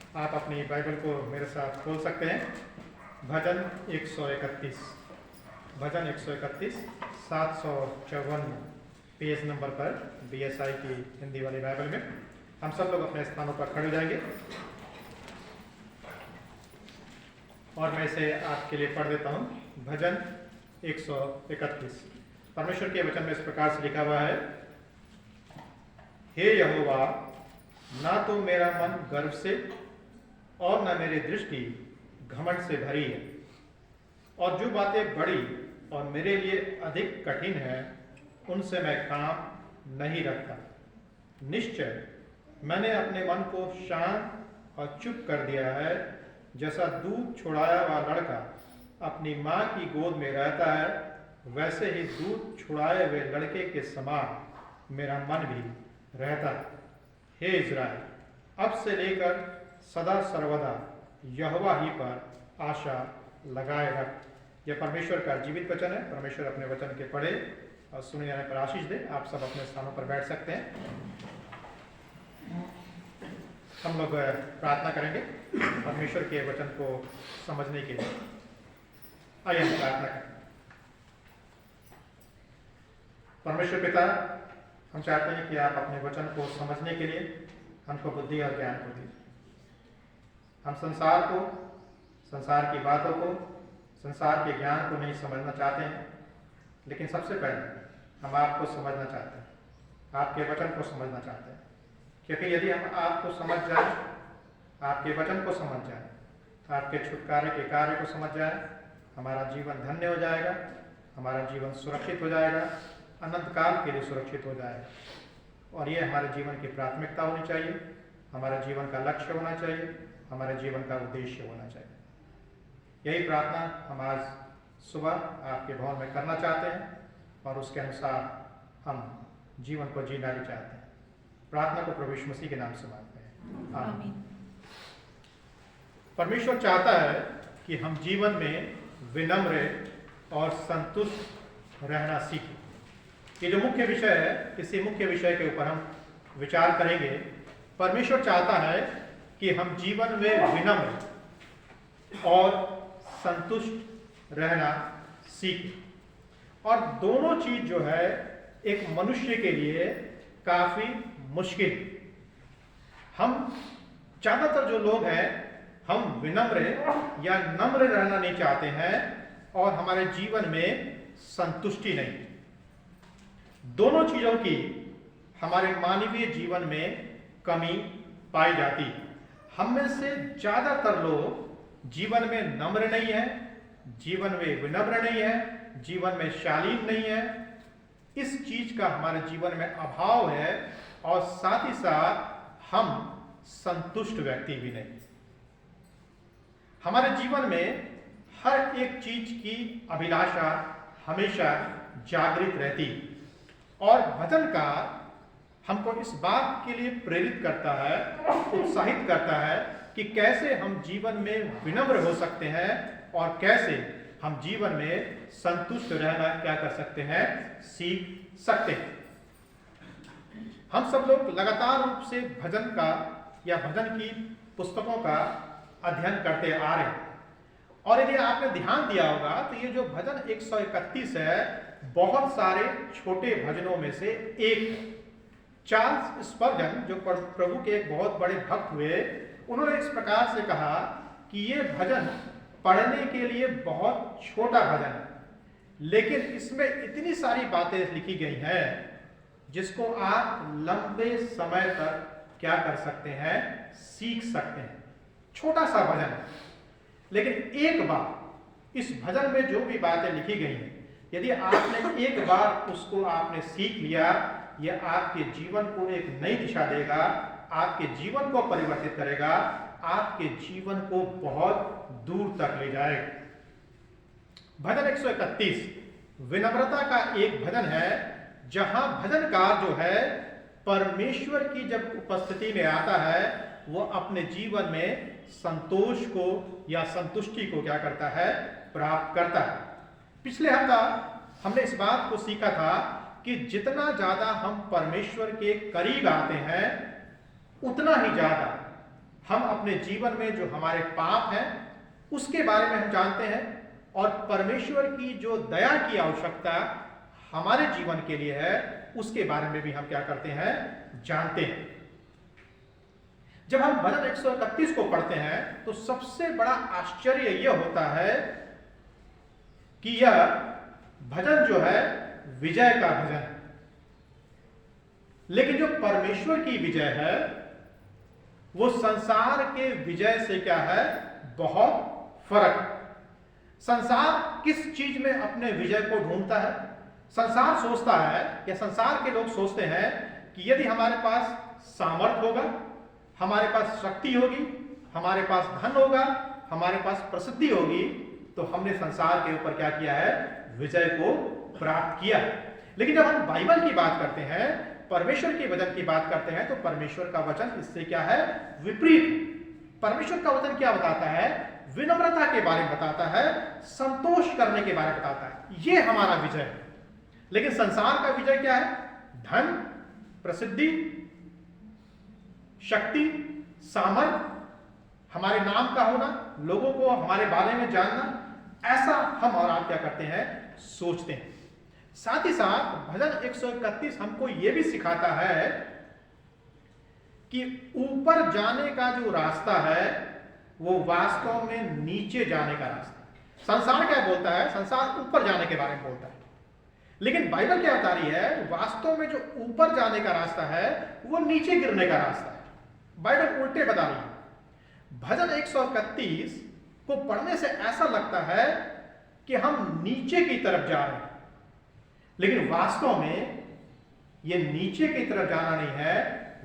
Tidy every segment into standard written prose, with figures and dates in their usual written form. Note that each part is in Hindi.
आप अपनी बाइबल को मेरे साथ खोल सकते हैं। भजन 131, भजन 131 754 पेज नंबर पर BSI की हिंदी वाली बाइबल में। हम सब लोग अपने स्थानों पर खड़े हो जाएंगे और मैं इसे आपके लिए पढ़ देता हूँ। भजन 131। परमेश्वर के वचन में इस प्रकार से लिखा हुआ है, हे यहोवा, ना तो मेरा मन गर्व से और न मेरी दृष्टि घमंड से भरी है, और जो बातें बड़ी और मेरे लिए अधिक कठिन है उनसे मैं काम नहीं रखता। निश्चय मैंने अपने मन को शांत और चुप कर दिया है, जैसा दूध छुड़ाया हुआ लड़का अपनी माँ की गोद में रहता है, वैसे ही दूध छुड़ाए हुए लड़के के समान मेरा मन भी रहता है। हे इज़राइल, अब से लेकर सदा सर्वदा यहोवा ही पर आशा लगाए रख। यह परमेश्वर का जीवित वचन है। परमेश्वर अपने वचन के पढ़े और सुने जाने पर आशीष दे। आप सब अपने स्थानों पर बैठ सकते हैं। हम लोग प्रार्थना करेंगे परमेश्वर के वचन को समझने के लिए। आइए हम प्रार्थना करें। परमेश्वर पिता, हम चाहते हैं कि आप अपने वचन को समझने के लिए हमको बुद्धि और ज्ञान को दीजिए। हम संसार को, संसार की बातों को, संसार के ज्ञान को नहीं समझना चाहते हैं, लेकिन सबसे पहले हम आपको समझना चाहते हैं, आपके वचन को समझना चाहते हैं। क्योंकि यदि हम आपको समझ जाए, आपके वचन को समझ जाए, आपके छुटकारे के कार्य को समझ जाए, हमारा जीवन धन्य हो जाएगा, हमारा जीवन सुरक्षित हो जाएगा, अनंत काल के लिए सुरक्षित हो जाएगा। और ये हमारे जीवन की प्राथमिकता होनी चाहिए, हमारे जीवन का लक्ष्य होना चाहिए, हमारे जीवन का उद्देश्य होना चाहिए। यही प्रार्थना हम आज सुबह आपके भवन में करना चाहते हैं और उसके अनुसार हम जीवन को जीना भी चाहते हैं। प्रार्थना को प्रभु यीशु मसीह के नाम से मांगते हैं, आमीन। परमेश्वर चाहता है कि हम जीवन में विनम्र और संतुष्ट रहना सीखें। ये जो मुख्य विषय है, इसी मुख्य विषय के ऊपर हम विचार करेंगे। परमेश्वर चाहता है कि हम जीवन में विनम्र और संतुष्ट रहना सीखें। और दोनों चीज जो है एक मनुष्य के लिए काफी मुश्किल। हम ज्यादातर जो लोग हैं, हम विनम्र या नम्र रहना नहीं चाहते हैं और हमारे जीवन में संतुष्टि नहीं। दोनों चीजों की हमारे मानवीय जीवन में कमी पाई जाती है। हम में से ज्यादातर लोग जीवन में नम्र नहीं है, जीवन में विनम्र नहीं है, जीवन में शालीन नहीं है। इस चीज का हमारे जीवन में अभाव है और साथ ही साथ हम संतुष्ट व्यक्ति भी नहीं। हमारे जीवन में हर एक चीज की अभिलाषा हमेशा जागृत रहती और भजनकार हमको इस बात के लिए प्रेरित करता है, उत्साहित करता है कि कैसे हम जीवन में विनम्र हो सकते हैं और कैसे हम जीवन में संतुष्ट रहना क्या कर सकते हैं, सीख सकते हैं। हम सब लोग लगातार रूप से भजन का या भजन की पुस्तकों का अध्ययन करते आ रहे हैं। और यदि आपने ध्यान दिया होगा तो ये जो भजन 131 है, बहुत सारे छोटे भजनों में से एक। चार्ल्स स्पर्जन, जो प्रभु के एक बहुत बड़े भक्त हुए, उन्होंने इस प्रकार से कहा कि ये भजन पढ़ने के लिए बहुत छोटा भजन है, लेकिन इसमें इतनी सारी बातें लिखी गई हैं जिसको आप लंबे समय तक क्या कर सकते हैं, सीख सकते हैं। छोटा सा भजन है, लेकिन एक बार इस भजन में जो भी बातें लिखी गई हैं, यदि आपने एक बार उसको आपने सीख लिया, यह आपके जीवन को एक नई दिशा देगा, आपके जीवन को परिवर्तित करेगा, आपके जीवन को बहुत दूर तक ले जाएगा। भजन 131 विनम्रता का एक भजन है, जहां भजनकार जो है परमेश्वर की जब उपस्थिति में आता है, वो अपने जीवन में संतोष को या संतुष्टि को क्या करता है, प्राप्त करता है। पिछले हफ्ता हमने इस बात को सीखा था कि जितना ज्यादा हम परमेश्वर के करीब आते हैं, उतना ही ज्यादा हम अपने जीवन में जो हमारे पाप हैं उसके बारे में हम जानते हैं, और परमेश्वर की जो दया की आवश्यकता हमारे जीवन के लिए है उसके बारे में भी हम क्या करते हैं, जानते हैं। जब हम भजन 131 को पढ़ते हैं तो सबसे बड़ा आश्चर्य यह होता है कि यह भजन जो है विजय का भजन है, लेकिन जो परमेश्वर की विजय है वो संसार के विजय से क्या है, बहुत फर्क है। संसार किस चीज में अपने विजय को ढूंढता है? संसार सोचता है, या संसार के लोग सोचते हैं कि यदि हमारे पास सामर्थ्य होगा, हमारे पास शक्ति होगी, हमारे पास धन होगा, हमारे पास प्रसिद्धि होगी, तो हमने संसार के ऊपर क्या किया है, विजय को प्राप्त किया। लेकिन जब हम बाइबल की बात करते हैं, परमेश्वर के वचन की बात करते हैं, तो परमेश्वर का वचन इससे क्या है, विपरीत। परमेश्वर का वचन क्या बताता है, विनम्रता के बारे में बताता है, संतोष करने के बारे में बताता है, ये हमारा विजय है। लेकिन संसार का विजय क्या है, धन, प्रसिद्धि, शक्ति, सामर्थ, हमारे नाम का होना, लोगों को हमारे बारे में जानना, ऐसा हम और आप क्या करते हैं, सोचते हैं। साथ ही साथ भजन 131 हमको यह भी सिखाता है कि ऊपर जाने का जो रास्ता है वो वास्तव में नीचे जाने का रास्ता है। संसार क्या बोलता है, संसार ऊपर जाने के बारे में बोलता है, लेकिन बाइबल क्या बता रही है, वास्तव में जो ऊपर जाने का रास्ता है वो नीचे गिरने का रास्ता है। बाइबल उल्टे बता रही है। भजन 131 को पढ़ने से ऐसा लगता है कि हम नीचे की तरफ जा रहे हैं, लेकिन वास्तव में ये नीचे की तरफ जाना नहीं है,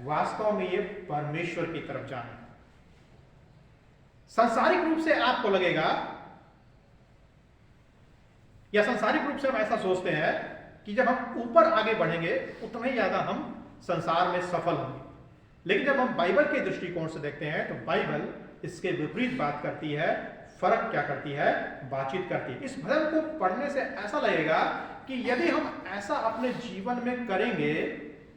वास्तव में ये परमेश्वर की तरफ जाना है। सांसारिक रूप से आपको लगेगा, या सांसारिक रूप से हम ऐसा सोचते हैं कि जब हम ऊपर आगे बढ़ेंगे उतना ही ज्यादा हम संसार में सफल होंगे। लेकिन जब हम बाइबल के दृष्टिकोण से देखते हैं तो बाइबल इसके विपरीत बात करती है, फर्क क्या करती है, बातचीत करती है। इस भजन को पढ़ने से ऐसा लगेगा कि यदि हम ऐसा अपने जीवन में करेंगे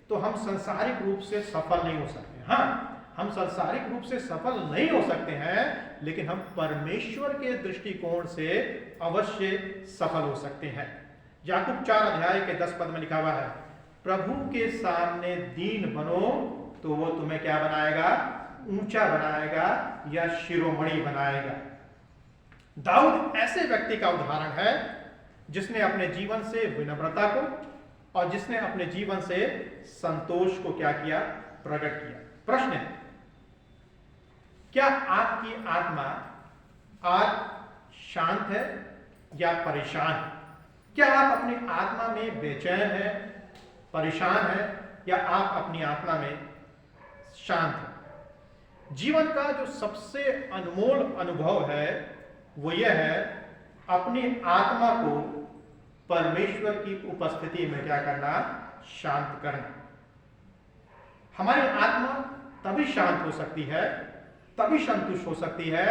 तो हम सांसारिक रूप से सफल नहीं हो सकते। हाँ, हम सांसारिक रूप से सफल नहीं हो सकते हैं, लेकिन हम परमेश्वर के दृष्टिकोण से अवश्य सफल हो सकते हैं। याकूब 4 अध्याय के 10 पद में लिखा हुआ है, प्रभु के सामने दीन बनो तो वो तुम्हें क्या बनाएगा, ऊंचा बनाएगा या शिरोमणि बनाएगा। दाऊद ऐसे व्यक्ति का उदाहरण है जिसने अपने जीवन से विनम्रता को और जिसने अपने जीवन से संतोष को क्या किया, प्रकट किया। प्रश्न है, क्या आपकी आत्मा आज शांत है या परेशान है? क्या आप अपनी आत्मा में बेचैन है, परेशान है, या आप अपनी आत्मा में शांत है? जीवन का जो सबसे अनमोल अनुभव है वो यह है अपनी आत्मा को परमेश्वर की उपस्थिति में क्या करना, शांत करना। हमारी आत्मा तभी शांत हो सकती है, तभी संतुष्ट हो सकती है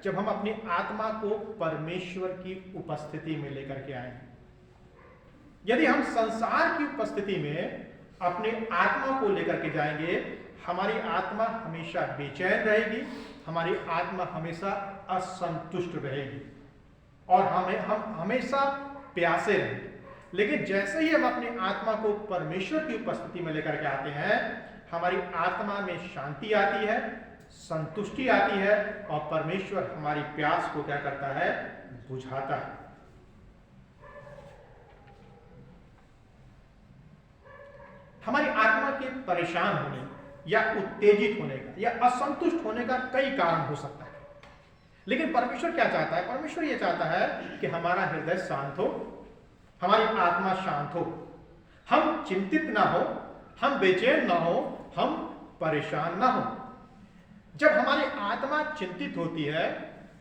जब हम अपनी आत्मा को परमेश्वर की उपस्थिति में लेकर के आए। यदि हम संसार की उपस्थिति में अपनी आत्मा को लेकर के जाएंगे, हमारी आत्मा हमेशा बेचैन रहेगी, हमारी आत्मा हमेशा असंतुष्ट रहेगी और हम हमेशा प्यासे रहेंगे। लेकिन जैसे ही हम अपनी आत्मा को परमेश्वर की उपस्थिति में लेकर के आते हैं, हमारी आत्मा में शांति आती है, संतुष्टि आती है और परमेश्वर हमारी प्यास को क्या करता है, बुझाता है। हमारी आत्मा के परेशान होने या उत्तेजित होने का या असंतुष्ट होने का कई कारण हो सकता है, लेकिन परमेश्वर क्या चाहता है? परमेश्वर यह चाहता है कि हमारा हृदय शांत हो, हमारी आत्मा शांत हो, हम चिंतित ना हो, हम बेचैन ना हो, हम परेशान ना हो। जब हमारी आत्मा चिंतित होती है,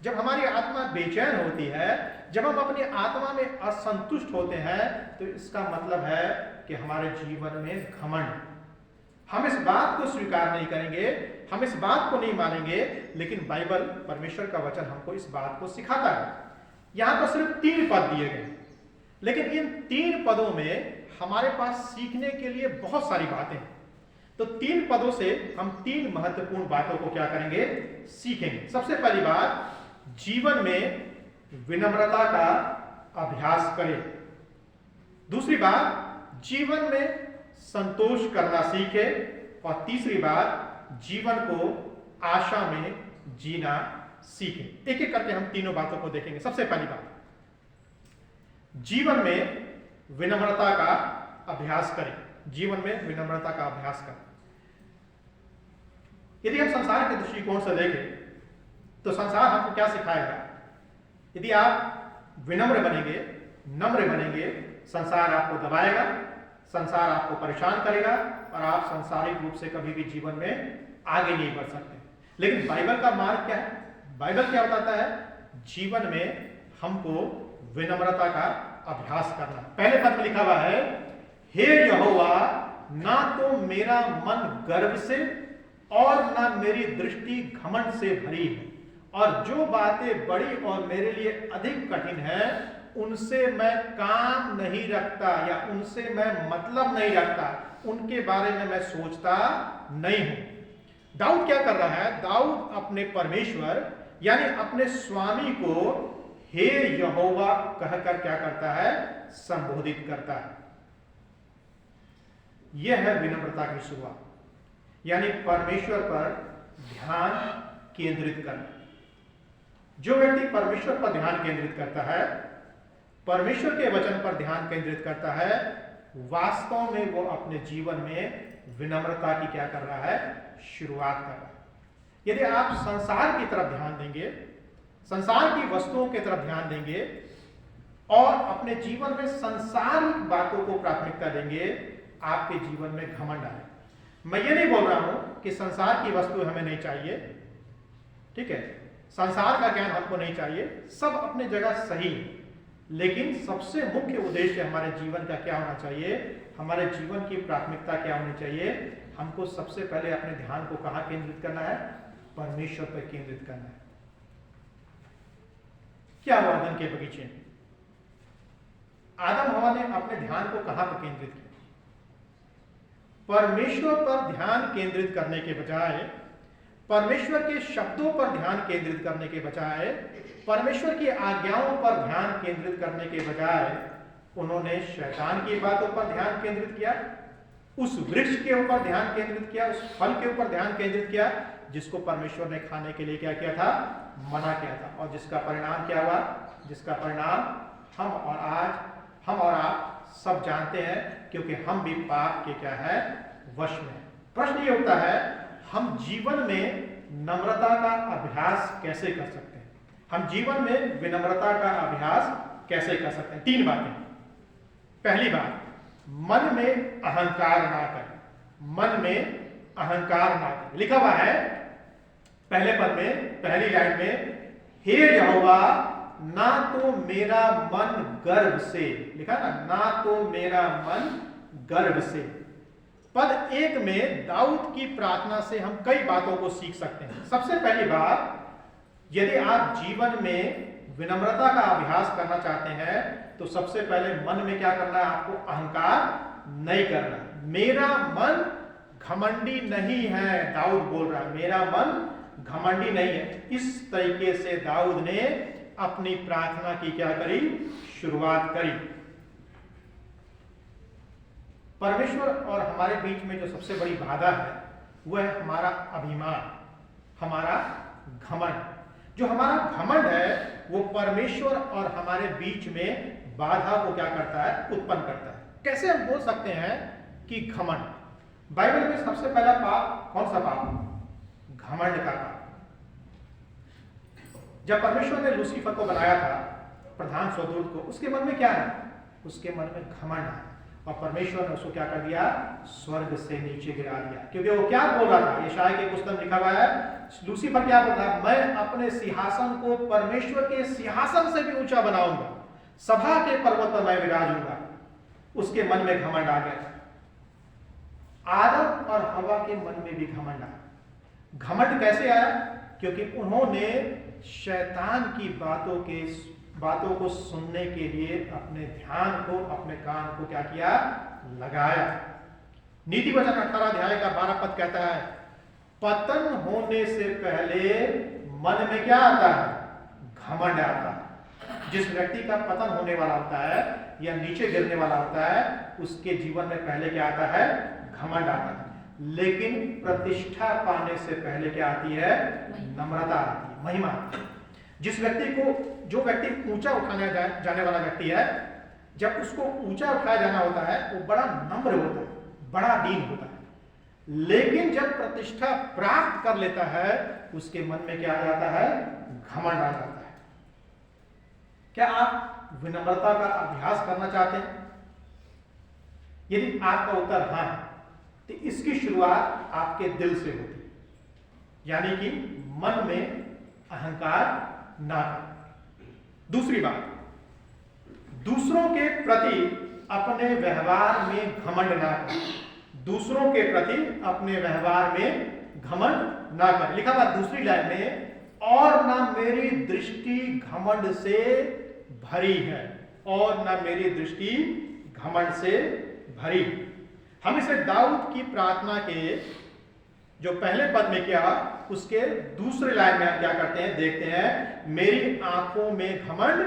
जब हमारी आत्मा बेचैन होती है, जब हम अपनी आत्मा में असंतुष्ट होते हैं, तो इसका मतलब है कि हमारे जीवन में घमंड। हम इस बात को स्वीकार नहीं करेंगे, हम इस बात को नहीं मानेंगे, लेकिन बाइबल, परमेश्वर का वचन हमको इस बात को सिखाता है। यहां पर सिर्फ 3 पद दिए गए, लेकिन इन 3 पदों में हमारे पास सीखने के लिए बहुत सारी बातें हैं। तो तो 3 पदों से हम 3 महत्वपूर्ण बातों को क्या करेंगे, सीखेंगे। सबसे पहली बात, जीवन में विनम्रता का अभ्यास करें। दूसरी बात, जीवन में संतोष करना सीखे। और तीसरी बात, जीवन को आशा में जीना सीखे। एक एक करके हम तीनों बातों को देखेंगे। सबसे पहली बात, जीवन में विनम्रता का अभ्यास करें। जीवन में विनम्रता का अभ्यास करें। यदि हम संसार के दृष्टिकोण से देखें तो संसार हमको क्या सिखाएगा? यदि आप विनम्र बनेंगे, नम्र बनेंगे, संसार आपको दबाएगा, संसार आपको परेशान करेगा और आप सांसारिक रूप से कभी भी जीवन में आगे नहीं बढ़ सकते। लेकिन बाइबल का मार्ग क्या है? बाइबल क्या बताता है? जीवन में हमको विनम्रता का अभ्यास करना। पहले पद में लिखा हुआ है, हे यहोवा, ना तो मेरा मन गर्व से और ना मेरी दृष्टि घमंड से भरी है, और जो बातें बड़ी और मेरे लिए अधिक कठिन है उनसे मैं काम नहीं रखता, या उनसे मैं मतलब नहीं रखता, उनके बारे में मैं सोचता नहीं हूं। दाऊद क्या कर रहा है? दाऊद अपने परमेश्वर यानी अपने स्वामी को हे यहोवा कहकर क्या करता है? संबोधित करता है। यह है विनम्रता की शुरुआत, यानी परमेश्वर पर ध्यान केंद्रित करना। जो व्यक्ति परमेश्वर पर ध्यान केंद्रित करता है, परमेश्वर के वचन पर ध्यान केंद्रित करता है, वास्तव में वो अपने जीवन में विनम्रता की क्या कर रहा है? शुरुआत कर रहा है। यदि आप संसार की तरफ ध्यान देंगे, संसार की वस्तुओं की तरफ ध्यान देंगे और अपने जीवन में संसारिक बातों को प्राथमिकता देंगे, आपके जीवन में घमंड आए। मैं ये नहीं बोल रहा हूं कि संसार की वस्तु हमें नहीं चाहिए, ठीक है, संसार का ज्ञान हमको नहीं चाहिए, सब अपनी जगह सही है, लेकिन सबसे मुख्य उद्देश्य हमारे जीवन का क्या होना चाहिए? हमारे जीवन की प्राथमिकता क्या होनी चाहिए? हमको सबसे पहले अपने ध्यान को कहां केंद्रित करना है? परमेश्वर पर केंद्रित करना है। क्या हुआ अदन के बगीचे में? आदम हवा ने अपने ध्यान को कहां पर केंद्रित किया? परमेश्वर पर ध्यान केंद्रित करने के बजाय, परमेश्वर के शब्दों पर ध्यान केंद्रित करने के बजाय, परमेश्वर की आज्ञाओं पर ध्यान केंद्रित करने के बजाय उन्होंने शैतान की बातों पर ध्यान केंद्रित किया, उस वृक्ष के ऊपर ध्यान केंद्रित किया, उस फल के ऊपर ध्यान केंद्रित किया जिसको परमेश्वर ने खाने के लिए क्या किया था? मना किया था। और जिसका परिणाम क्या हुआ? जिसका परिणाम हम और आप सब जानते हैं, क्योंकि हम भी पाप के क्या है? वश में। प्रश्न ये उठता है, हम जीवन में नम्रता का अभ्यास कैसे कर सकते हैं? हम जीवन में विनम्रता का अभ्यास कैसे कर सकते हैं? 3 बातें। पहली बात, मन में अहंकार ना करें। मन में अहंकार ना करें। लिखा हुआ है पहले पद में, पहली लाइन में, हे यहोवा, ना तो मेरा मन गर्व से, लिखा ना तो मेरा मन गर्व से। पद 1 में दाऊद की प्रार्थना से हम कई बातों को सीख सकते हैं। सबसे पहली बात, यदि आप जीवन में विनम्रता का अभ्यास करना चाहते हैं तो सबसे पहले मन में क्या करना है? आपको अहंकार नहीं करना। मेरा मन घमंडी नहीं है, दाऊद बोल रहा है, मेरा मन घमंडी नहीं है। इस तरीके से दाऊद ने अपनी प्रार्थना की क्या करी? शुरुआत करी। परमेश्वर और हमारे बीच में जो सबसे बड़ी बाधा है वह है हमारा अभिमान, हमारा घमंड। जो हमारा घमंड है वो परमेश्वर और हमारे बीच में बाधा को क्या करता है? उत्पन्न करता है। कैसे हम बोल सकते हैं कि घमंड? बाइबल में सबसे पहला पाप कौन सा पाप? घमंड का पाप। जब परमेश्वर ने लूसीफर को बनाया था, प्रधान स्वदूत को, उसके मन में क्या है? उसके मन में घमंड है, और परमेश्वर ने उसको क्या कर दिया? स्वर्ग से नीचे गिरा दिया। क्योंकि वो क्या बोल रहा था? यशायाह की पुस्तक में लिखा हुआ है, लूसीफर क्या बोल रहा है? मैं अपने सिंहासन को परमेश्वर के सिंहासन से भी ऊंचा बनाऊंगा, सभा के पर्वत पर मैं विराजूंगा। उसके मन में घमंड आ गया था। आदम और हवा के मन में भी घमंड आया। घमंड कैसे आया? क्योंकि उन्होंने शैतान की बातों को सुनने के लिए अपने ध्यान को, अपने कान को क्या किया? लगाया। नीति वचन 18 अध्याय का 12 पद कहता है, पतन होने से पहले मन में क्या आता है? घमंड आता है। जिस व्यक्ति का पतन होने वाला होता है या नीचे गिरने वाला होता है, उसके जीवन में पहले क्या आता है? घमंड आता है। लेकिन प्रतिष्ठा पाने से पहले क्या आती है? नम्रता आती है, महिमा आती है। जिस व्यक्ति को, जो व्यक्ति ऊंचा उठाने जाने वाला व्यक्ति है, जब उसको ऊंचा उठाया जाना होता है वो बड़ा नम्र होता है, बड़ा दीन होता है। लेकिन जब प्रतिष्ठा प्राप्त कर लेता है, उसके मन में क्या आ जाता है? घमंड आ जाता है। क्या आप विनम्रता का अभ्यास करना चाहते हैं? यदि आपका उत्तर हाँ है, तो इसकी शुरुआत आपके दिल से होती है, यानी कि मन में अहंकार ना करें। दूसरी बात, दूसरों के प्रति अपने व्यवहार में घमंड ना करें। दूसरों के प्रति अपने व्यवहार में घमंड ना करें। लिखा हुआ दूसरी लाइन में, और ना मेरी दृष्टि घमंड से भरी है, और ना मेरी दृष्टि घमंड से भरी। हम इसे दाऊद की प्रार्थना के जो पहले पद में किया, उसके दूसरे लाइन में हम क्या करते हैं? देखते हैं, मेरी आंखों में घमंड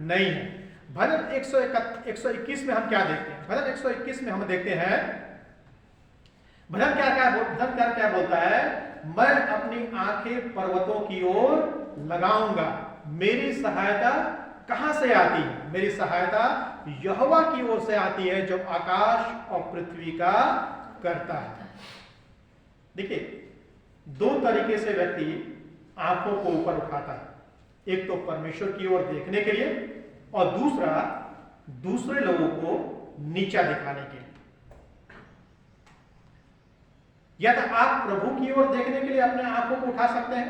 नहीं है। भजन 121 में हम क्या देखते हैं? भजन 121 में हम देखते हैं, भजन क्या बोलता है? मैं अपनी आंखें पर्वतों की ओर लगाऊंगा, मेरी सहायता कहां से आती है? मेरी सहायता यहोवा की ओर से आती है, जो आकाश और पृथ्वी का करता है। देखिए, दो तरीके से व्यक्ति आंखों को ऊपर उठाता है। एक तो परमेश्वर की ओर देखने के लिए, और दूसरा दूसरे लोगों को नीचा दिखाने के लिए। या तो आप प्रभु की ओर देखने के लिए अपने आंखों को उठा सकते हैं,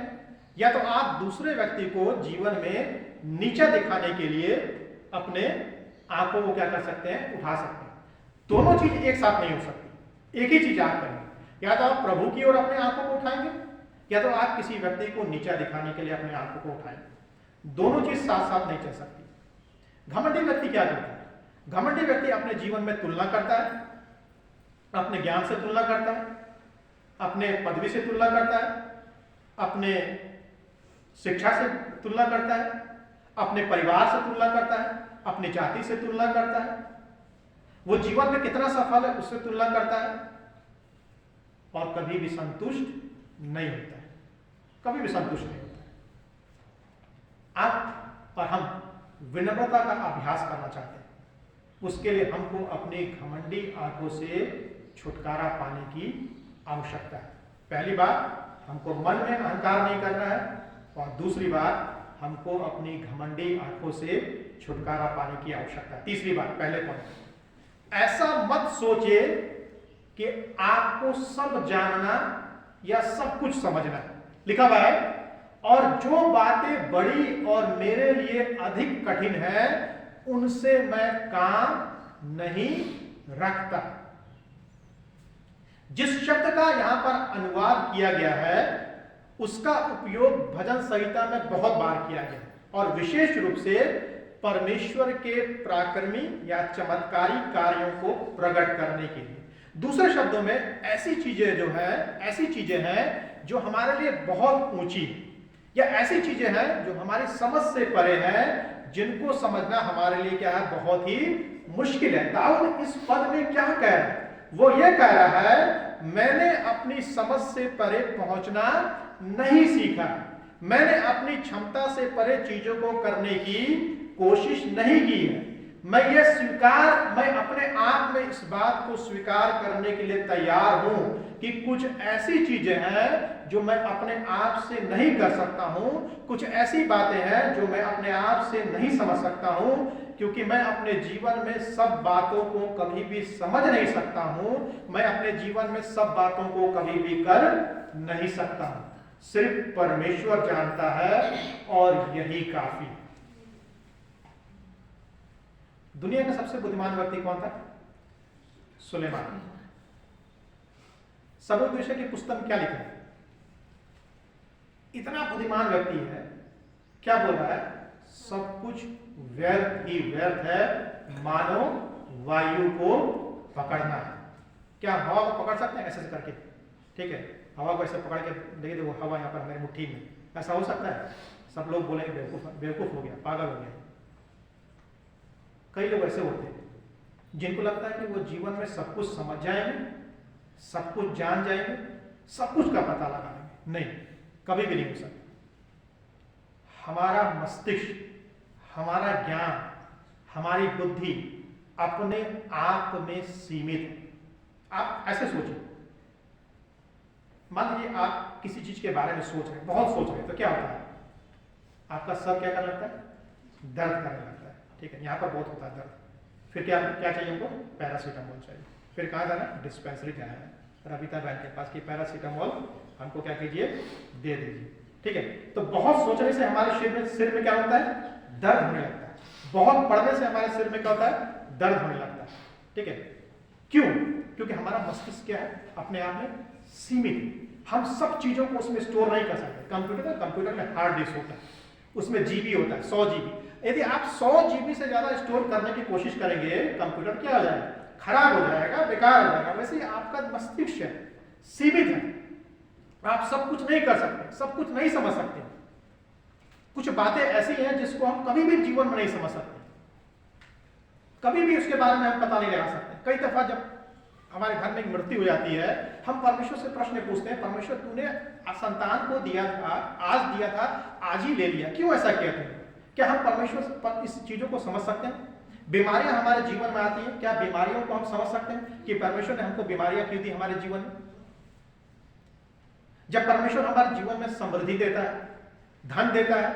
या तो आप दूसरे व्यक्ति को जीवन में नीचा दिखाने के लिए अपने आंखों को क्या कर सकते हैं? उठा सकते हैं। दोनों चीज एक साथ नहीं हो सकती। एक ही चीज आप करेंगे, या तो आप प्रभु की ओर अपने आंखों को उठाएंगे, या तो आप किसी व्यक्ति को नीचा दिखाने के लिए अपने आंखों को उठाएंगे। दोनों चीज साथ साथ नहीं चल सकती। घमंडी व्यक्ति क्या करता है? घमंडी व्यक्ति अपने जीवन में तुलना करता है, अपने ज्ञान से तुलना करता है, अपने पदवी से तुलना करता है, अपने शिक्षा से तुलना करता है, अपने परिवार से तुलना करता है, अपनी जाति से तुलना करता है, वो जीवन में कितना सफल है उससे तुलना करता है, और कभी भी संतुष्ट नहीं होता है। कभी भी संतुष्ट नहीं होता है। आप और हम विनम्रता का अभ्यास करना चाहते हैं। उसके लिए हमको अपनी घमंडी आंखों से छुटकारा पाने की आवश्यकता है। पहली बात, हमको मन में अहंकार नहीं करना है, और दूसरी बात, हमको अपनी घमंडी आंखों से छुटकारा पाने की आवश्यकता है। तीसरी बात, पहले पॉइंट, ऐसा मत सोचिए कि आपको सब जानना या सब कुछ समझना। लिखा हुआ है, और जो बातें बड़ी और मेरे लिए अधिक कठिन है, उनसे मैं काम नहीं रखता। जिस शब्द का यहां पर अनुवाद किया गया है, उसका उपयोग भजन संहिता में बहुत बार किया गया, और विशेष रूप से परमेश्वर के पराक्रमी या चमत्कारी कार्यों को प्रकट करने के लिए। दूसरे शब्दों में, ऐसी चीजें हैं जो हमारे लिए बहुत ऊंची, या ऐसी चीजें हैं जो हमारी समझ से परे हैं, जिनको समझना हमारे लिए क्या है? बहुत ही मुश्किल है। दाऊद इस पद में क्या कह रहा है? वो ये कह रहा है, मैंने अपनी समझ से परे पहुंचना नहीं सीखा, मैंने अपनी क्षमता से परे चीजों को करने की कोशिश नहीं की है। मैं अपने आप में इस बात को स्वीकार करने के लिए तैयार हूं कि कुछ ऐसी चीजें हैं जो मैं अपने आप से नहीं कर सकता हूं, कुछ ऐसी बातें हैं जो मैं अपने आप से नहीं समझ सकता हूं, क्योंकि मैं अपने जीवन में सब बातों को कभी भी समझ नहीं सकता हूं, मैं अपने जीवन में सब बातों को कभी भी कर नहीं सकता हूं। सिर्फ परमेश्वर जानता है, और यही काफी। दुनिया का सबसे बुद्धिमान व्यक्ति कौन था? सुलेमान। सबूत विषय की पुस्तक में क्या लिखा है? इतना बुद्धिमान व्यक्ति है, क्या बोल रहा है? सब कुछ व्यर्थ ही व्यर्थ है, मानो वायु को पकड़ना है। क्या हवा को पकड़ सकते हैं ऐसे ऐसे करके? ठीक है, हवा को ऐसे पकड़ के देखिए, वो हवा यहाँ पर मेरी मुट्ठी में, ऐसा हो सकता है? सब लोग बोलेंगे बेवकूफ, बेवकूफ हो गया, पागल हो गया। कई लोग ऐसे होते हैं जिनको लगता है कि वो जीवन में सब कुछ समझ जाएंगे, सब कुछ जान जाएंगे, सब कुछ का पता लगा लेंगे। नहीं, कभी भी नहीं हो सकता। हमारा मस्तिष्क, हमारा ज्ञान, हमारी बुद्धि अपने आप में सीमित है। आप ऐसे सोचिए, मान लीजिए आप किसी चीज के बारे में सोच रहे हैं, बहुत सोच रहे हैं, तो क्या होता है? आपका सर क्या करने लगता है? दर्द करने लगता है। ठीक है, यहाँ पर बहुत होता है दर्द। फिर क्या क्या चाहिए हमको? पैरासीटामोल चाहिए। फिर कहाँ जाना? डिस्पेंसरी जाना है, रविता बहन के पास कि पैरासीटामोल हमको क्या कीजिए, दे दीजिए। ठीक है, तो बहुत सोचने से हमारे सिर में क्या होता है? दर्द होने लगता है। बहुत पढ़ने से हमारे सिर में क्या होता है? दर्द होने लगता है। ठीक है, क्यों? क्योंकि हमारा मस्तिष्क क्या है? अपने आप में सीमित। हम सब चीजों को उसमें स्टोर नहीं कर सकते। कंप्यूटर में हार्ड डिस्क होता है, उसमें जीबी होता है, 100 जीबी। यदि आप 100 जीबी से ज्यादा स्टोर करने की कोशिश करेंगे, कंप्यूटर क्या हो जाएगा? खराब हो जाएगा, बेकार हो जाएगा। वैसे ही आपका मस्तिष्क है, सीमित है। आप सब कुछ नहीं कर सकते, सब कुछ नहीं समझ सकते। कुछ बातें ऐसी हैं जिसको हम कभी भी जीवन में नहीं समझ सकते, कभी भी उसके बारे में हम पता नहीं लगा सकते। कई दफा जब हमारे घर में मृत्यु हो जाती है, हम परमेश्वर से प्रश्न पूछते हैं, परमेश्वर तूने संतान को दिया था, आज दिया था, आज ही ले लिया, क्यों ऐसा किया तूने? क्या हम परमेश्वर पर इस चीजों को समझ सकते हैं? बीमारियां हमारे जीवन में आती हैं, क्या बीमारियों को हम समझ सकते हैं कि परमेश्वर ने हमको बीमारियां क्यों दी हमारे जीवन में? जब परमेश्वर हमारे जीवन में समृद्धि देता है, धन देता है,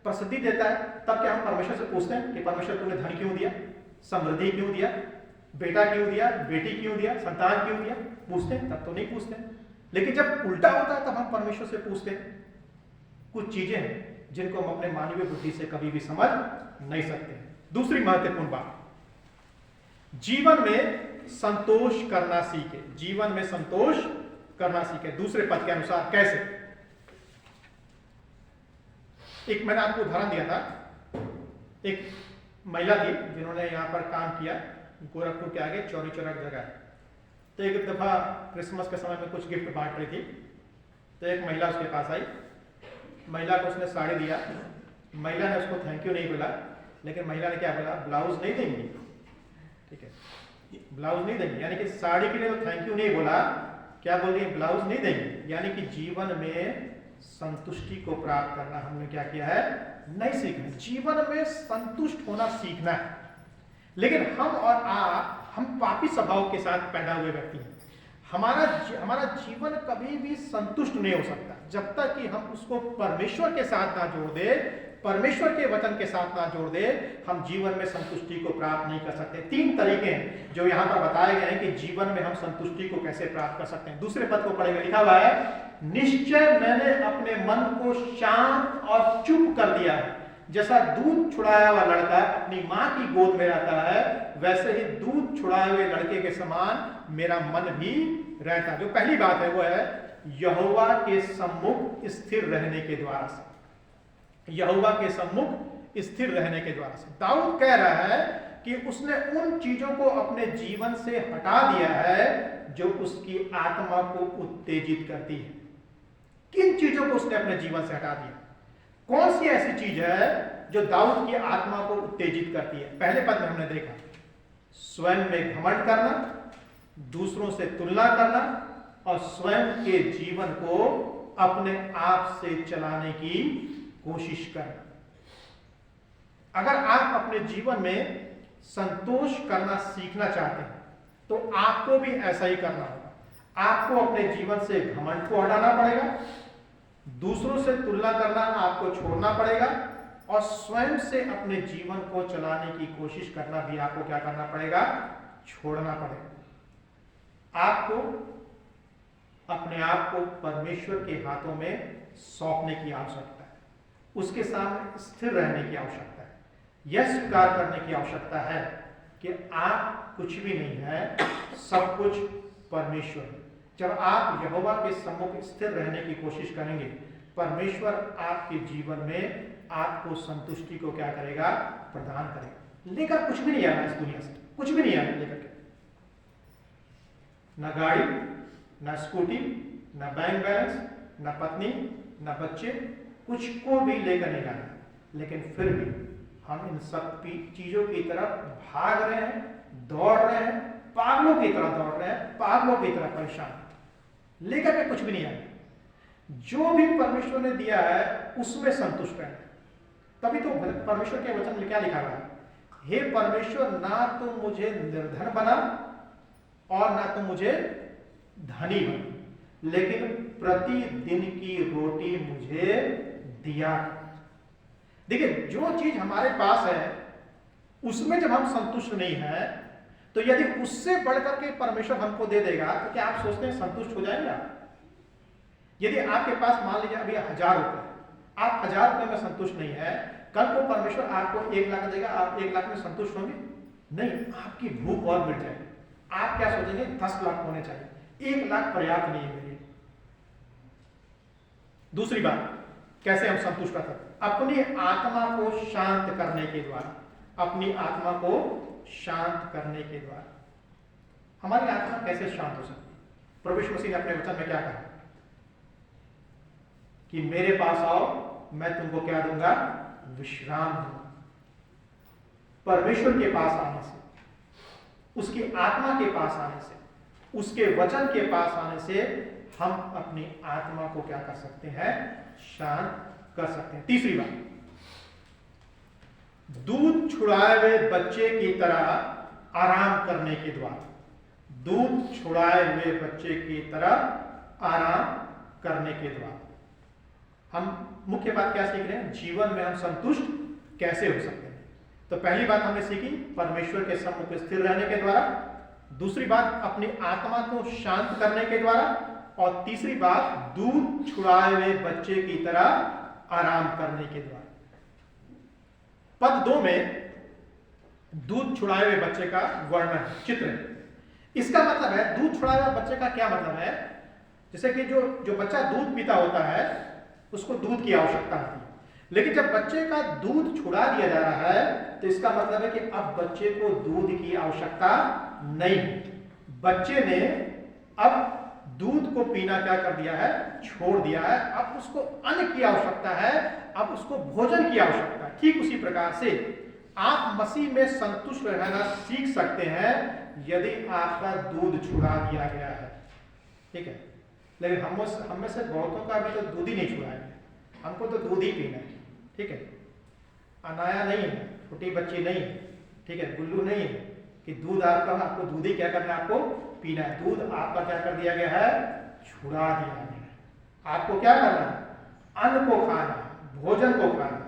प्रसिद्धि देता है, तब क्या हम परमेश्वर से पूछते हैं कि परमेश्वर तूने धन क्यों दिया, समृद्धि क्यों दिया, बेटा क्यों दिया, बेटी क्यों दिया, संतान क्यों दिया? पूछते हैं? तब तो नहीं पूछते। लेकिन जब उल्टा होता है तब हम परमेश्वर से पूछते हैं। कुछ चीजें हैं जिनको हम अपने मानवीय बुद्धि से कभी भी समझ नहीं सकते। दूसरी महत्वपूर्ण बात, जीवन में संतोष करना सीखे। जीवन में संतोष करना सीखे। दूसरे पद के अनुसार कैसे? एक मैंने आपको उदाहरण दिया था, एक महिला थी जिन्होंने यहाँ पर काम किया गोरखपुर के आगे चौरी चौराक जगह। तो एक दफा क्रिसमस के समय में कुछ गिफ्ट बांट रही थी, तो एक महिला उसके पास आई, महिला को उसने साड़ी दिया। महिला ने उसको थैंक यू नहीं बोला, लेकिन महिला ने क्या बोला? ब्लाउज नहीं देंगी। ठीक है, ब्लाउज नहीं देंगी, यानी कि साड़ी के लिए तो थैंक यू नहीं बोला, क्या बोल रही है? ब्लाउज नहीं देंगी। यानी कि जीवन में संतुष्टि को प्राप्त करना हमने क्या किया है? नहीं सीखना। जीवन में संतुष्ट होना सीखना है। लेकिन हम और आप, हम पापी स्वभाव के साथ पैदा हुए व्यक्ति हैं। हमारा जीवन कभी भी संतुष्ट नहीं हो सकता जब तक कि हम उसको परमेश्वर के साथ ना जोड़ दे, परमेश्वर के वचन के साथ ना जोड़ दे, हम जीवन में संतुष्टि को प्राप्त नहीं कर सकते। 3 तरीके हैं जो यहाँ पर बताए गए हैं कि जीवन में हम संतुष्टि को कैसे प्राप्त कर सकते हैं। दूसरे पद को पढ़ेंगे, लिखा हुआ है, निश्चय मैंने अपने मन को शांत और चुप कर दिया है। जैसा दूध छुड़ाया हुआ लड़का अपनी मां की गोद में रहता है, वैसे ही दूध छुड़ाए हुए लड़के के समान मेरा मन भी रहता है। जो पहली बात है वो है यहोवा के सम्मुख स्थिर रहने के द्वारा से। यहोवा के सम्मुख स्थिर रहने के द्वारा से दाऊद कह रहा है कि उसने उन चीजों को अपने जीवन से हटा दिया है जो उसकी आत्मा को उत्तेजित करती है। किन चीजों को उसने अपने जीवन से हटा दिया? कौन सी ऐसी चीज है जो दाऊद की आत्मा को उत्तेजित करती है? पहले पद में हमने देखा स्वयं में घमंड करना, दूसरों से तुलना करना और स्वयं के जीवन को अपने आप से चलाने की कोशिश करना। अगर आप अपने जीवन में संतोष करना सीखना चाहते हैं तो आपको भी ऐसा ही करना होगा। आपको अपने जीवन से घमंड को हटाना पड़ेगा, दूसरों से तुलना करना आपको छोड़ना पड़ेगा और स्वयं से अपने जीवन को चलाने की कोशिश करना भी आपको क्या करना पड़ेगा? छोड़ना पड़ेगा। आपको अपने आप को परमेश्वर के हाथों में सौंपने की आवश्यकता है, उसके सामने स्थिर रहने की आवश्यकता है, यह स्वीकार करने की आवश्यकता है कि आप कुछ भी नहीं है, सब कुछ परमेश्वर है। जब आप यहोवा के सम्मुख स्थिर रहने की कोशिश करेंगे, परमेश्वर आपके जीवन में आपको संतुष्टि को क्या करेगा? प्रदान करेगा। लेकर कुछ भी नहीं आना इस दुनिया से, कुछ भी नहीं आना लेकर के। न गाड़ी, न स्कूटी, न बैंक बैलेंस, न पत्नी, न बच्चे, कुछ को भी लेकर नहीं जाना, लेकिन फिर भी हम इन सब चीजों की तरफ भाग रहे हैं, दौड़ रहे हैं, पागलों की तरह दौड़ रहे हैं, पागलों की तरह परेशान, लेकर के कुछ भी नहीं आए। जो भी परमेश्वर ने दिया है उसमें संतुष्ट रहना। तभी तो परमेश्वर के वचन में क्या लिखा हुआ है, हे परमेश्वर, ना तो मुझे निर्धन बना और ना तो मुझे धनी बना, लेकिन प्रतिदिन की रोटी मुझे दिया। देखिए, जो चीज हमारे पास है उसमें जब हम संतुष्ट नहीं है, तो यदि उससे बढ़कर के परमेश्वर हमको दे देगा तो क्या आप सोचते हैं संतुष्ट हो जाएंगे आप? यदि आपके पास मान लीजिए अभी 1000 रुपए, आप 1000 रुपए में संतुष्ट नहीं है, कल को परमेश्वर आपको 1 लाख देगा, आप 1 लाख में संतुष्ट होंगे? नहीं, आपकी भूख और मिट जाएगी। आप क्या सोचेंगे, 10 लाख होने चाहिए, 1 लाख पर्याप्त नहीं है मेरे लिए। दूसरी बात, कैसे हम संतुष्ट रह सकते? अपनी आत्मा को शांत करने के द्वारा। अपनी आत्मा को शांत करने के द्वारा। हमारी आत्मा कैसे शांत हो सकती है? प्रभु यीशु मसीह ने अपने वचन में क्या कहा कि मेरे पास आओ, मैं तुमको क्या दूंगा, विश्राम दूंगा। परमेश्वर के पास आने से, उसकी आत्मा के पास आने से, उसके वचन के पास आने से हम अपनी आत्मा को क्या कर सकते हैं, शांत कर सकते हैं। तीसरी बात, दूध छुड़ाए हुए बच्चे की तरह आराम करने के द्वारा। दूध छुड़ाए हुए बच्चे की तरह आराम करने के द्वारा हम मुख्य बात क्या सीख रहे हैं, जीवन में हम संतुष्ट कैसे हो सकते हैं। तो पहली बात हमने सीखी, परमेश्वर के सम्मुख स्थिर रहने के द्वारा। दूसरी बात, अपनी आत्मा को शांत करने के द्वारा। और तीसरी बात, दूध छुड़ाए हुए बच्चे की तरह आराम करने के द्वारा। पद 2 में दूध छुड़ाए हुए बच्चे का वर्णन, चित्र है। इसका मतलब है, दूध छुड़ाए हुए बच्चे का क्या मतलब है, जैसे कि जो बच्चा दूध पीता होता है उसको दूध की आवश्यकता होती है, लेकिन जब बच्चे का दूध छुड़ा दिया जा रहा है तो इसका मतलब है कि अब बच्चे को दूध की आवश्यकता नहीं। बच्चे ने अब दूध को पीना क्या कर दिया है, छोड़ दिया है। अब उसको अन्न की आवश्यकता है, अब उसको भोजन की आवश्यकता है। ठीक उसी प्रकार से आप मसीह में संतुष्ट रहना सीख सकते हैं यदि आपका दूध छुड़ा दिया गया है। ठीक है, लेकिन हम में से बहुतों का अभी तो दूध ही नहीं छुड़ा है, हमको तो दूध ही पीना है। ठीक है, अनाया नहीं है, छोटी बच्ची नहीं है, ठीक है, गुल्लू नहीं है कि दूध आपको दूध ही क्या करना है, आपको पीना है। दूध आपका क्या कर दिया गया है, छुड़ा दिया गया है। आपको क्या करना है, अन्न को खाना है, भोजन को खाना है।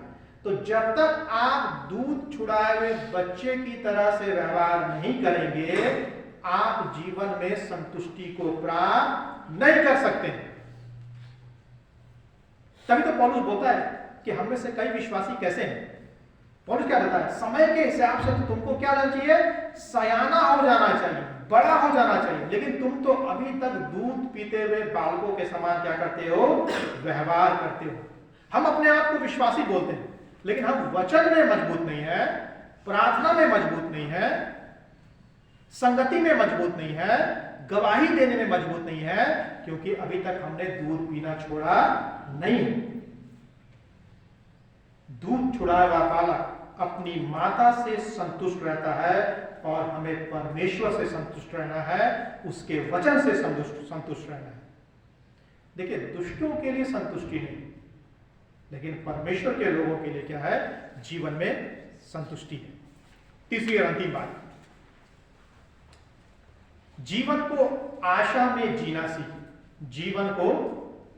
तो जब तक आप दूध छुड़ाए हुए बच्चे की तरह से व्यवहार नहीं करेंगे, आप जीवन में संतुष्टि को प्राप्त नहीं कर सकते। तभी तो पौलुस बोलता है कि हम में से कई विश्वासी कैसे हैं। पौलुस क्या कहता है, समय के हिसाब से तो तुमको क्या होना चाहिए, सयाना हो जाना चाहिए, बड़ा हो जाना चाहिए, लेकिन तुम तो अभी तक दूध पीते हुए बालकों के समान क्या करते हो, व्यवहार करते हो। हम अपने आप को विश्वासी बोलते हैं, लेकिन हम वचन में मजबूत नहीं है, प्रार्थना में मजबूत नहीं है, संगति में मजबूत नहीं है, गवाही देने में मजबूत नहीं है, क्योंकि अभी तक हमने दूध पीना छोड़ा नहीं। दूध छुड़ाया हुआ बालक अपनी माता से संतुष्ट रहता है और हमें परमेश्वर से संतुष्ट रहना है, उसके वचन से संतुष्ट रहना है। देखिए, दुष्टों के लिए संतुष्टि नहीं, लेकिन परमेश्वर के लोगों के लिए क्या है, जीवन में संतुष्टि है। तीसरी और अंतिम बात, जीवन को आशा में जीना सीखे। जीवन को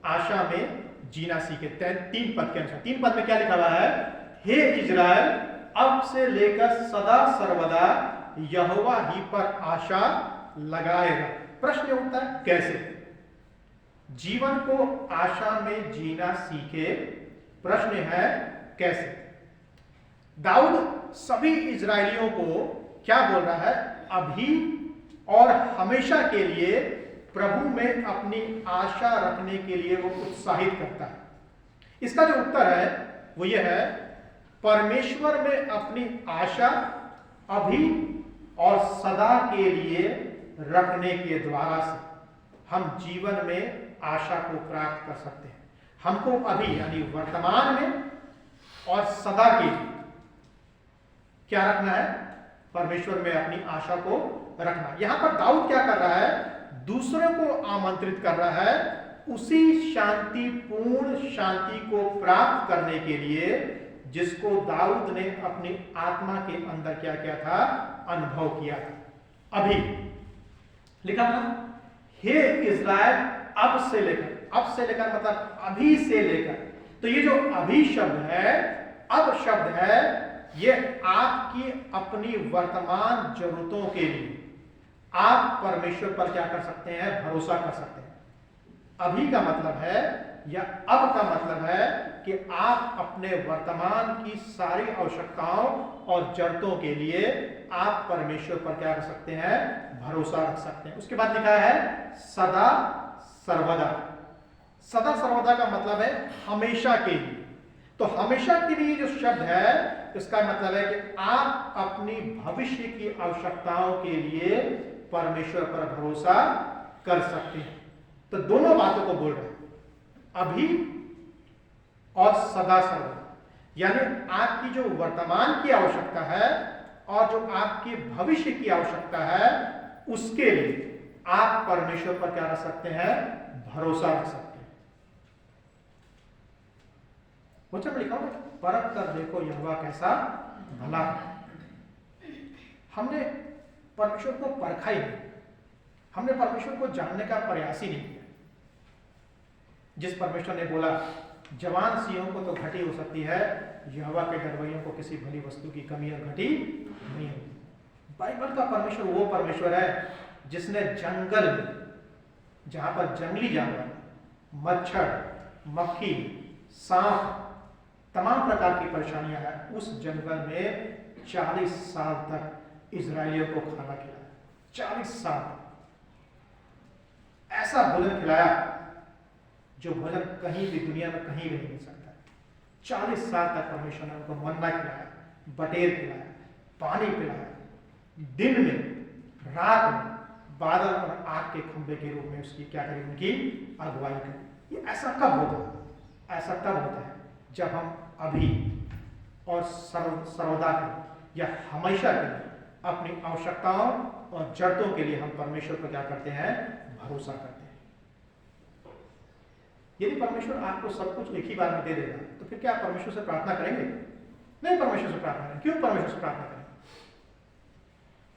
आशा में जीना सीखे। 3 पद के अनुसार, 3 पद में क्या लिखा हुआ है, हे इज़राइल, अब से लेकर सदा सर्वदा यहोवा ही पर आशा लगाएगा। प्रश्न उठता है, कैसे? जीवन को आशा में जीना सीखे। प्रश्न है कैसे? दाऊद सभी इजरायलियों को क्या बोल रहा है, अभी और हमेशा के लिए प्रभु में अपनी आशा रखने के लिए वो उत्साहित करता है। इसका जो उत्तर है वो ये है, परमेश्वर में अपनी आशा अभी और सदा के लिए रखने के द्वारा से हम जीवन में आशा को प्राप्त कर सकते हैं। हमको अभी यानी वर्तमान में और सदा के लिए क्या रखना है? परमेश्वर में अपनी आशा को रखना। यहां पर दाऊद क्या कर रहा है? दूसरों को आमंत्रित कर रहा है उसी शांतिपूर्ण शांति को प्राप्त करने के लिए जिसको दाऊद ने अपनी आत्मा के अंदर क्या किया था? अनुभव किया था। अभी लिखा था, हे इज़राइल, अब से लेकर मतलब अभी से लेकर। तो ये जो अभी शब्द है, अब शब्द है, ये आपकी अपनी वर्तमान जरूरतों के लिए आप परमेश्वर पर क्या कर सकते हैं? भरोसा कर सकते हैं। अभी का मतलब है या अब का मतलब है कि आप अपने वर्तमान की सारी आवश्यकताओं और जरूरतों के लिए आप परमेश्वर पर क्या कर सकते हैं? भरोसा रख सकते हैं। उसके बाद लिखा है सदा सर्वदा। सदा सर्वदा का मतलब है हमेशा के लिए। तो हमेशा के लिए जो शब्द है इसका मतलब है कि आप अपनी भविष्य की आवश्यकताओं के लिए परमेश्वर पर भरोसा कर सकते हैं। तो दोनों बातों को बोल रहे हैं, अभी और सदा सर्वदा। यानी आपकी जो वर्तमान की आवश्यकता है और जो आपकी भविष्य की आवश्यकता है उसके लिए आप परमेश्वर पर क्या रख सकते हैं? भरोसा रख सकते हैं। वचन में लिखा हुआ है, परख कर देखो यहोवा कैसा भला है। हमने परमेश्वर को परखा ही नहीं, हमने परमेश्वर को जानने का प्रयास ही नहीं किया। जिस परमेश्वर ने बोला जवान सिंहों को तो घटी हो सकती है, यहोवा के डरवैयों को किसी भली वस्तु की कमी और घटी नहीं होती। बाइबल का परमेश्वर वो परमेश्वर है जिसने जंगल में, जहां पर जंगली जानवर, मच्छर, मक्खी, सांप, तमाम प्रकार की परेशानियां हैं, उस जंगल में 40 साल तक इजरायलियों को खाना खिलाया। 40 साल ऐसा भोजन खिलाया जो भोजन कहीं भी दुनिया में कहीं भी नहीं मिल सकता। 40 साल तक परमेश्वर ने उनको मन्ना खिलाया, बटेर खिलाया, पानी पिलाया, दिन में रात में बादल और आग के खंभे के रूप में उसकी क्या करें? उनकी अगुवाई करें। ये ऐसा कब होता है? ऐसा तब होता है जब हम अभी और सर्वदा के या हमेशा के लिए अपनी आवश्यकताओं और जरूरतों के लिए हम परमेश्वर पर क्या करते हैं? भरोसा करते हैं। यदि परमेश्वर आपको सब कुछ एक ही बार में दे देगा तो फिर क्या आप परमेश्वर से प्रार्थना करेंगे? नहीं परमेश्वर से प्रार्थना करेंगे। क्यों परमेश्वर से प्रार्थना करेंगे?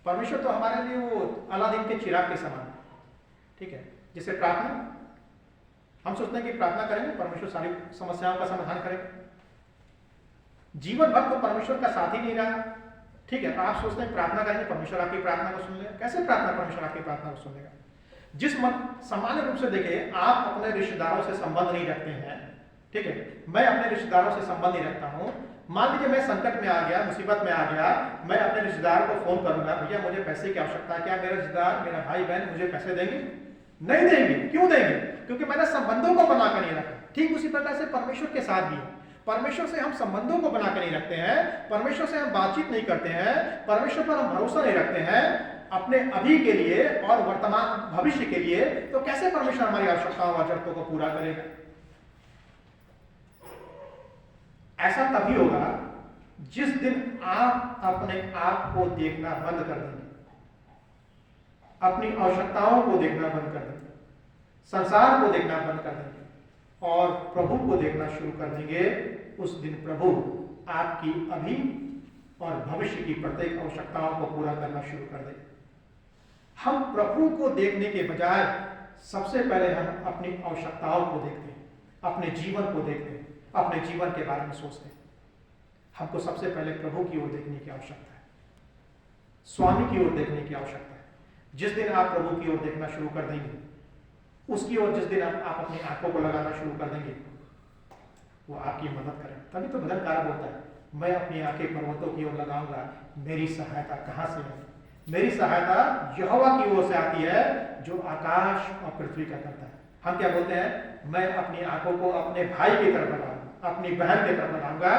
परमेश्वर तो हमारे लिए वो अलादीन के चिराग के समान है, ठीक है? जिसे प्रार्थना, हम सोचते हैं कि प्रार्थना करेंगे परमेश्वर सारी समस्याओं का समाधान करेगा। जीवन भर तो परमेश्वर का साथ ही नहीं रहा, ठीक है? आप सोचते हैं प्रार्थना करेंगे परमेश्वर आपकी प्रार्थना को सुन लेगा। कैसे प्रार्थना परमेश्वर आपकी प्रार्थना को सुन लेगा? जिस सामान्य रूप से देखिए, आप अपने रिश्तेदारों से संबंध नहीं रखते हैं, ठीक है? मैं अपने रिश्तेदारों से संबंध नहीं रखता हूं। मान लीजिए मैं संकट में आ गया, मुसीबत में आ गया, मैं अपने रिश्तेदार को फोन करूंगा, भैया मुझे पैसे की आवश्यकता है, क्या मेरे रिश्तेदार, मेरा भाई बहन मुझे पैसे देंगे? नहीं देंगे। क्यों देंगे? क्योंकि मैंने संबंधों को बनाकर नहीं रखा। ठीक उसी प्रकार से परमेश्वर के साथ भी है। परमेश्वर से हम संबंधों को बनाकर नहीं रखते हैं, परमेश्वर से हम बातचीत नहीं करते हैं, परमेश्वर पर हम भरोसा नहीं रखते हैं अपने अभी के लिए और वर्तमान भविष्य के लिए, तो कैसे परमेश्वर हमारी आवश्यकताओं और जरूरतों को पूरा करेगा? ऐसा तभी होगा जिस दिन आप अपने आप को देखना बंद कर देंगे, अपनी आवश्यकताओं को देखना बंद कर देंगे, संसार को देखना बंद कर देंगे और प्रभु को देखना शुरू कर देंगे। उस दिन प्रभु आपकी अभी और भविष्य की प्रत्येक आवश्यकताओं को पूरा करना शुरू कर देंगे। हम प्रभु को देखने के बजाय सबसे पहले हम अपनी आवश्यकताओं को देखते हैं, अपने जीवन को देखते हैं, अपने जीवन के बारे में सोचते हैं। हमको सबसे पहले प्रभु की ओर देखने की आवश्यकता है, स्वामी की ओर देखने की आवश्यकता है। जिस दिन आप प्रभु की ओर देखना शुरू कर देंगे, उसकी ओर जिस दिन आप अपनी आंखों को लगाना शुरू कर देंगे, वो आपकी मदद करें। तभी तो भजनकार बोलता है, मैं अपनी आंखें पर्वतों की ओर लगाऊंगा, मेरी सहायता कहां से है? मेरी सहायता यहोवा की ओर से आती है जो आकाश और पृथ्वी का करता है। हम क्या बोलते हैं? मैं अपनी आंखों को अपने भाई की तरफ लगाऊंगा, अपनी बहन की तरफ लगाऊंगा।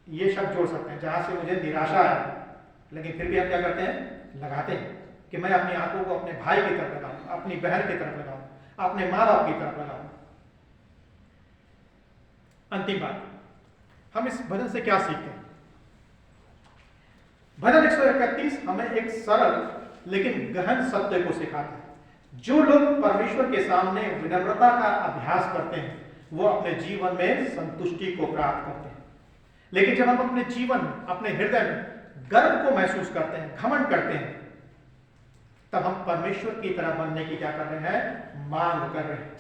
ये शब्द जोड़ सकते हैं जहां से मुझे निराशा है, लेकिन फिर भी हम क्या करते हैं? लगाते हैं। कि मैं अपनी आंखों को अपने भाई की तरफ लगाऊं, अपनी बहन की तरफ लगाऊं, अपने माँ बाप की तरफ लगाऊं। अंतिम बात, हम इस भजन से क्या सीखते हैं? भजन 131 हमें एक सरल लेकिन गहन सत्य को सिखाता है। जो लोग परमेश्वर के सामने विनम्रता का अभ्यास करते हैं वो अपने जीवन में संतुष्टि को प्राप्त करते हैं। लेकिन जब हम अपने जीवन में, अपने हृदय में गर्व को महसूस करते हैं, घमंड करते हैं, तब हम परमेश्वर की तरह बनने की क्या कर रहे हैं? मांग कर रहे हैं।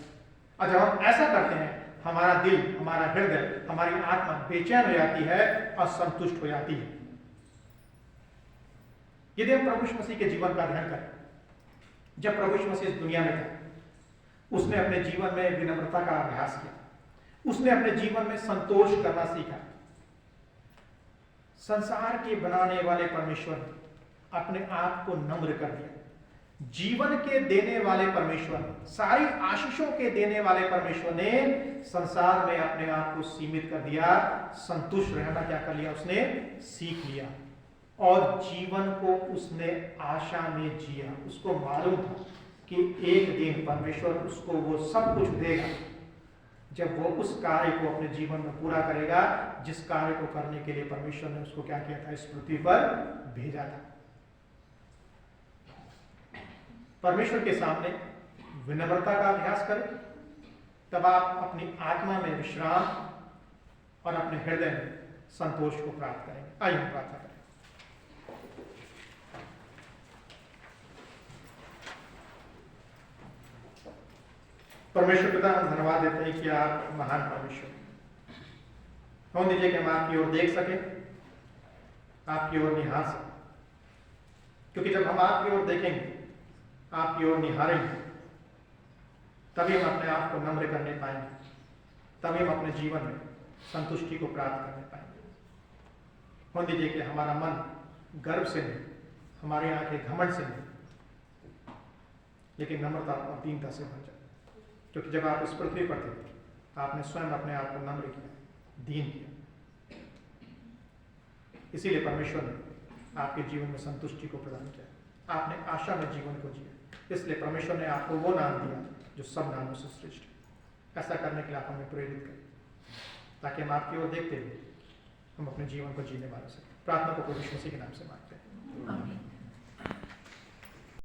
और जब हम ऐसा करते हैं, हमारा दिल, हमारा हृदय, हमारी आत्मा बेचैन हो जाती है, असंतुष्ट हो जाती है। यदि हम प्रभु यीशु मसीह के जीवन का अध्ययन करें, जब प्रभु यीशु मसीह इस दुनिया में था, उसने अपने जीवन में विनम्रता का अभ्यास किया, उसने अपने जीवन में संतोष करना सीखा। संसार के बनाने वाले परमेश्वर ने अपने आप को नम्र कर दिया। जीवन के देने वाले परमेश्वर, सारी आशीषों के देने वाले परमेश्वर ने संसार में अपने आप को सीमित कर दिया। संतुष्ट रहना क्या कर लिया? उसने सीख लिया और जीवन को उसने आशा में जिया। उसको मालूम था कि एक दिन परमेश्वर उसको वो सब कुछ देगा जब वो उस कार्य को अपने जीवन में पूरा करेगा जिस कार्य को करने के लिए परमेश्वर ने उसको क्या किया था? इस पृथ्वी पर भेजा था। परमेश्वर के सामने विनम्रता का अभ्यास करें, तब आप अपनी आत्मा में विश्राम और अपने हृदय में संतोष को प्राप्त करेंगे। आइए हम प्रार्थना करें। परमेश्वर पिता, हम धन्यवाद देते हैं कि आप महान परमेश्वर। होने दीजिए कि हम आपकी ओर देख सके, आपकी ओर निहार सके, क्योंकि जब हम आपकी ओर देखेंगे, आपकी ओर निहारेंगे, तभी हम अपने आप को नम्र करने पाएंगे, तभी हम अपने जीवन में संतुष्टि को प्राप्त करने पाएंगे। होने दीजिए कि हमारा मन गर्व से नहीं, हमारी आंखें घमंड से नहीं, लेकिन नम्रता और दीनता से भर जाए। क्योंकि जब आप इस पृथ्वी पर थे, आपने स्वयं अपने आप को नम्र किया, दीन किया। इसीलिए परमेश्वर ने आपके जीवन में संतुष्टि को प्रदान किया, आपने आशा में जीवन को जिया। इसलिए परमेश्वर ने आपको वो नाम दिया जो सब नामों से श्रेष्ठ है। ऐसा करने के लिए आप हमें प्रेरित करें, ताकि हम आपकी ओर देखते हुए हम अपने जीवन को जीने वाले सकें। प्रार्थना को प्रभु यीशु मसीह के नाम से मांगते हैं, आमीन।